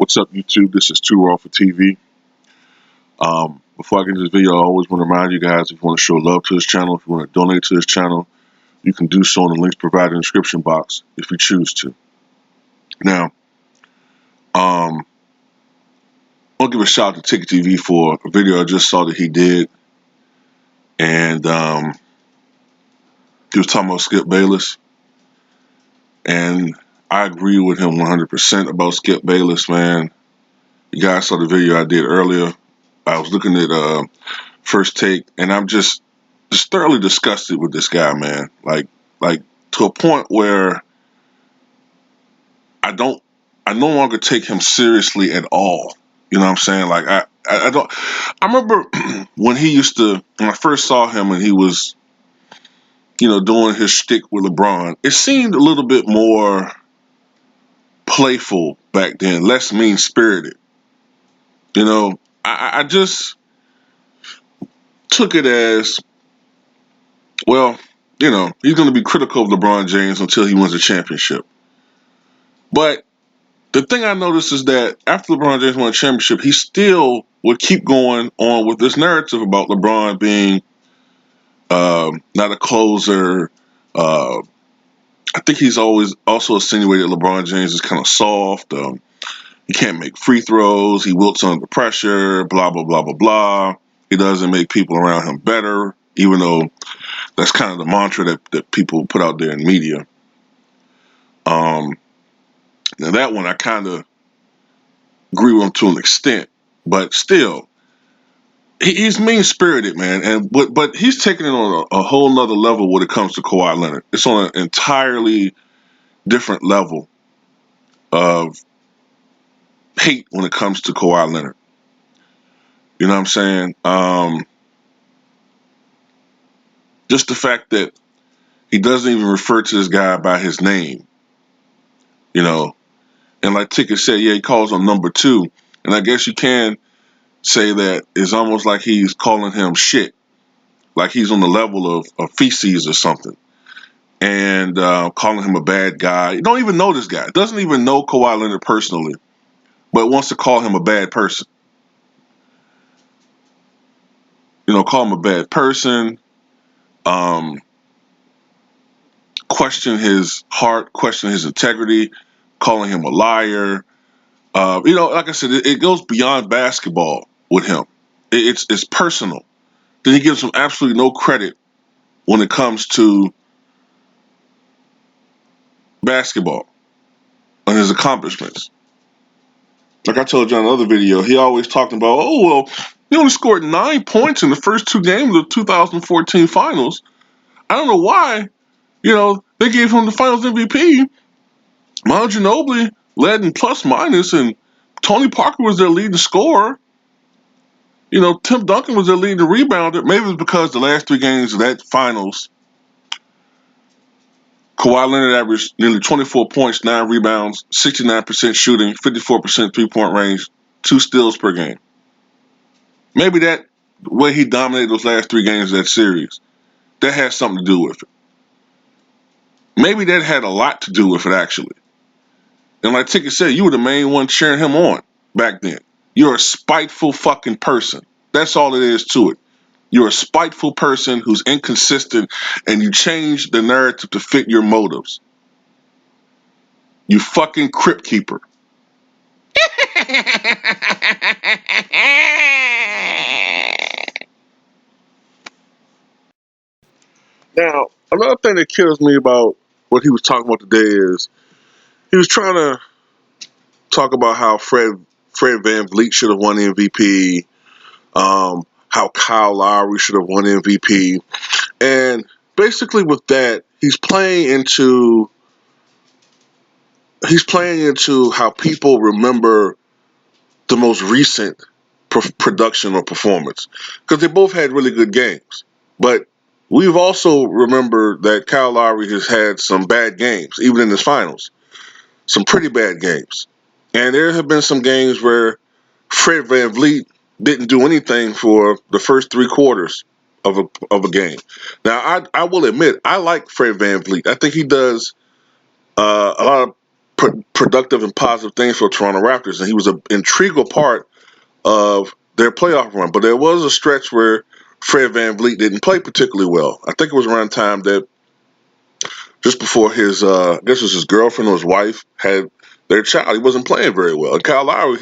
What's up, YouTube? This is Too Raw for TV. Before I get into this video, I always want to remind you guys, if you want to show love to this channel, if you want to donate to this channel, you can do so in the links provided in the description box if you choose to. Now, I'll give a shout out to Ticket TV for a video I just saw that he did. And he was talking about Skip Bayless. And I agree with him 100% about Skip Bayless, man. You guys saw the video I did earlier. I was looking at First Take, and I'm just thoroughly disgusted with this guy, man. Like to a point where I no longer take him seriously at all. You know what I'm saying? Like I don't. I remember when I first saw him and he was, doing his shtick with LeBron. It seemed a little bit more playful back then, less mean spirited. I just took it as, well, he's going to be critical of LeBron James until he wins a championship. But the thing I noticed is that after LeBron James won a championship, he still would keep going on with this narrative about LeBron being not a closer. I think he's always also insinuated LeBron James is kind of soft. He can't make free throws. He wilts under pressure, blah, blah, blah, blah, blah. He doesn't make people around him better, even though that's kind of the mantra that people put out there in media. Now that one I kind of agree with him to an extent, but still, he's mean-spirited, man. But he's taking it on a whole nother level when it comes to Kawhi Leonard. It's on an entirely different level of hate when it comes to Kawhi Leonard. You know what I'm saying? Just the fact that he doesn't even refer to this guy by his name, And like Ticket said, yeah, he calls him number two. And I guess you can say that it's almost like he's calling him shit, like he's on the level of feces or something, and calling him a bad guy. You don't even know this guy. Doesn't even know Kawhi Leonard personally, but wants to call him a bad person. Call him a bad person, question his heart, question his integrity, calling him a liar. Like I said, it goes beyond basketball with him. It's personal. Then he gives him absolutely no credit when it comes to basketball and his accomplishments. Like I told you in another video, he always talking about, he only scored 9 points in the first two games of the 2014 finals. I don't know why. They gave him the finals MVP. Manu Ginobili led in plus minus, and Tony Parker was their leading scorer. Tim Duncan was their leading rebounder. Maybe it was because the last 3 games of that finals, Kawhi Leonard averaged nearly 24 points, 9 rebounds, 69% shooting, 54% three-point range, 2 steals per game. Maybe that way he dominated those last 3 games of that series, that has something to do with it. Maybe that had a lot to do with it, actually. And like Ticket said, you were the main one cheering him on back then. You're a spiteful fucking person. That's all it is to it. You're a spiteful person who's inconsistent, and you change the narrative to fit your motives. You fucking crypt keeper. Now, another thing that kills me about what he was talking about today is he was trying to talk about how Fred VanVleet should have won MVP, how Kyle Lowry should have won MVP. And basically with that, he's playing into how people remember the most recent production or performance. Because they both had really good games. But we've also remembered that Kyle Lowry has had some bad games, even in his finals. Some pretty bad games. And there have been some games where Fred VanVleet didn't do anything for the first 3 quarters of a game. Now, I will admit, I like Fred VanVleet. I think he does a lot of productive and positive things for Toronto Raptors, and he was an integral part of their playoff run. But there was a stretch where Fred VanVleet didn't play particularly well. I think it was around the time that just before his, I guess it was his girlfriend or his wife had their child. He wasn't playing very well. And Kyle Lowry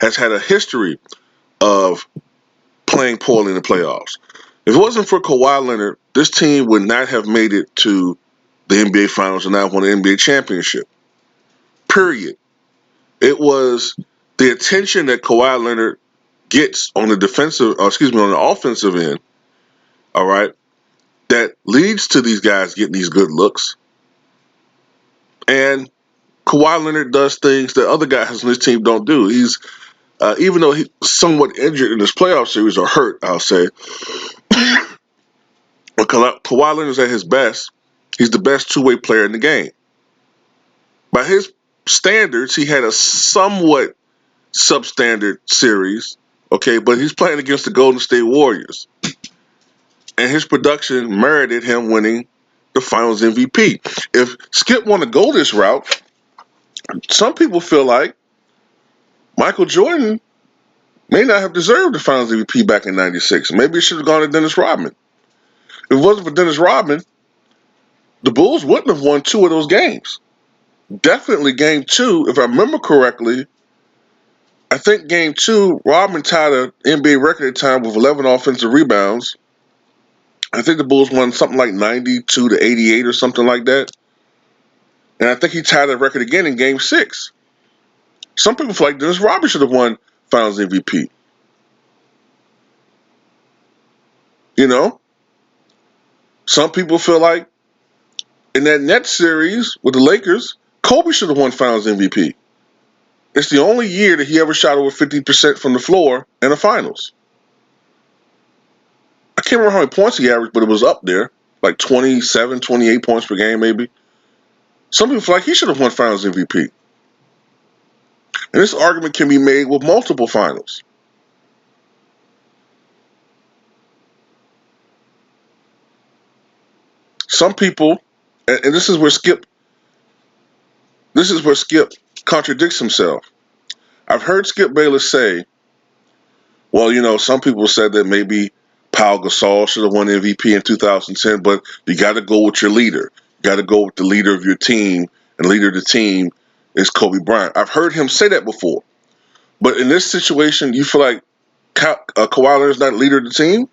has had a history of playing poorly in the playoffs. If it wasn't for Kawhi Leonard, this team would not have made it to the NBA Finals and not won the NBA championship. Period. It was the attention that Kawhi Leonard gets on the on the offensive end, all right, that leads to these guys getting these good looks. And Kawhi Leonard does things that other guys on his team don't do. He's even though he's somewhat injured in this playoff series or hurt, I'll say, but Kawhi Leonard's at his best. He's the best two-way player in the game. By his standards, he had a somewhat substandard series, okay, but he's playing against the Golden State Warriors. And his production merited him winning the Finals MVP. If Skip want to go this route, some people feel like Michael Jordan may not have deserved the Finals MVP back in '96. Maybe it should have gone to Dennis Rodman. If it wasn't for Dennis Rodman, the Bulls wouldn't have won 2 of those games. Definitely game 2, if I remember correctly, I think game 2, Rodman tied an NBA record at the time with 11 offensive rebounds. I think the Bulls won something like 92-88 or something like that. And I think he tied that record again in game 6. Some people feel like Dennis Rodman should have won Finals MVP. You know? Some people feel like in that Nets series with the Lakers, Kobe should have won Finals MVP. It's the only year that he ever shot over 50% from the floor in the finals. I can't remember how many points he averaged, but it was up there. Like 27, 28 points per game, maybe. Some people feel like he should have won Finals MVP. And this argument can be made with multiple finals. Some people, and this is where Skip contradicts himself. I've heard Skip Bayless say, well, you know, some people said that maybe Pau Gasol should have won MVP in 2010, but you got to go with your leader. You got to go with the leader of your team, and the leader of the team is Kobe Bryant. I've heard him say that before. But in this situation, you feel like Kawhi Leonard's not the leader of the team?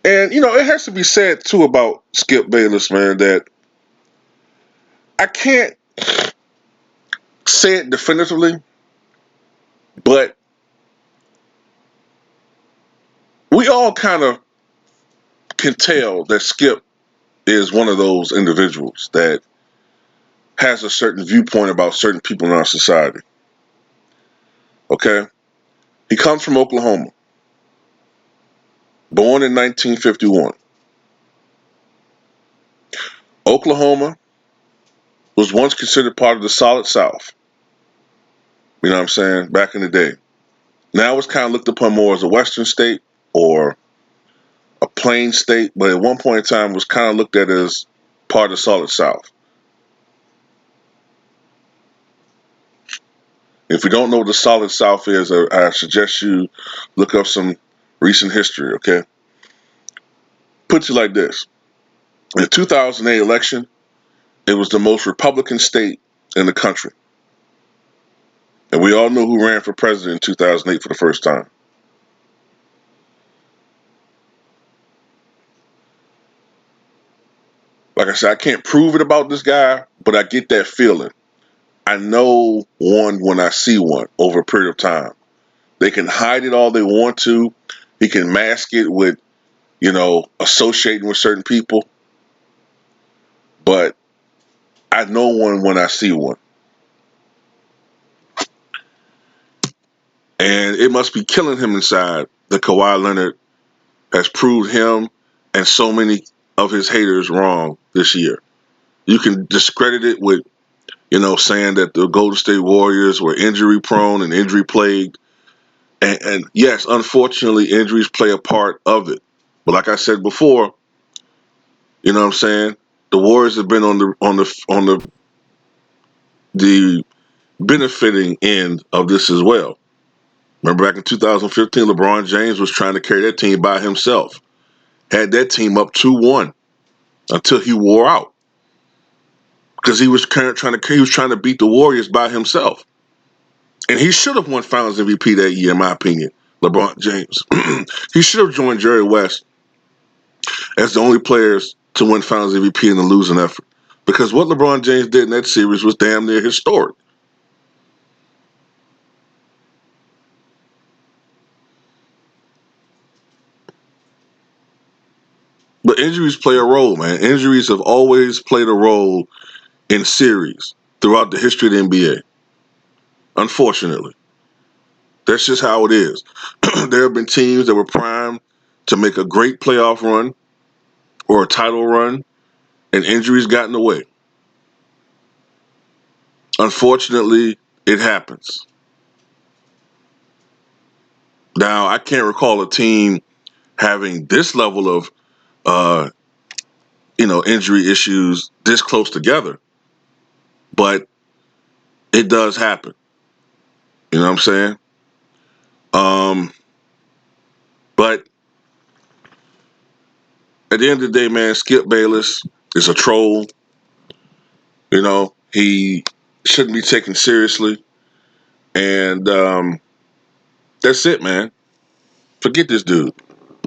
And, you know, it has to be said, too, about Skip Bayless, man, that I can't say it definitively, but we all kind of can tell that Skip is one of those individuals that has a certain viewpoint about certain people in our society. Okay? He comes from Oklahoma, born in 1951. Oklahoma was once considered part of the Solid South. You know what I'm saying? Back in the day. Now it's kind of looked upon more as a Western state or a plain state, but at one point in time was kind of looked at as part of the Solid South. If you don't know what the Solid South is, I suggest you look up some recent history, okay? Put you like this. In the 2008 election, it was the most Republican state in the country. And we all know who ran for president in 2008 for the first time. Like I said, I can't prove it about this guy, but I get that feeling. I know one when I see one over a period of time. They can hide it all they want to. He can mask it with, you know, associating with certain people. But I know one when I see one. And it must be killing him inside that Kawhi Leonard has proved him and so many of his haters wrong this year. You can discredit it with, you know, saying that the Golden State Warriors were injury prone and injury plagued. And yes, unfortunately, injuries play a part of it. But like I said before, you know what I'm saying? the Warriors have been on the benefiting end of this as well. Remember back in 2015, LeBron James was trying to carry that team by himself. Had that team up 2-1 until he wore out. Because he was trying to beat the Warriors by himself. And he should have won Finals MVP that year, in my opinion, LeBron James. He should have joined Jerry West as the only players to win Finals MVP in a losing effort. Because what LeBron James did in that series was damn near historic. But injuries play a role, man. Injuries have always played a role in series throughout the history of the NBA. Unfortunately. That's just how it is. There have been teams that were primed to make a great playoff run or a title run, and injuries got in the way. Unfortunately, it happens. Now, I can't recall a team having this level of, uh, injury issues this close together, but it does happen. You know what I'm saying? Um, but at the end of the day, man, Skip Bayless is a troll. He shouldn't be taken seriously. And that's it, man. Forget this dude.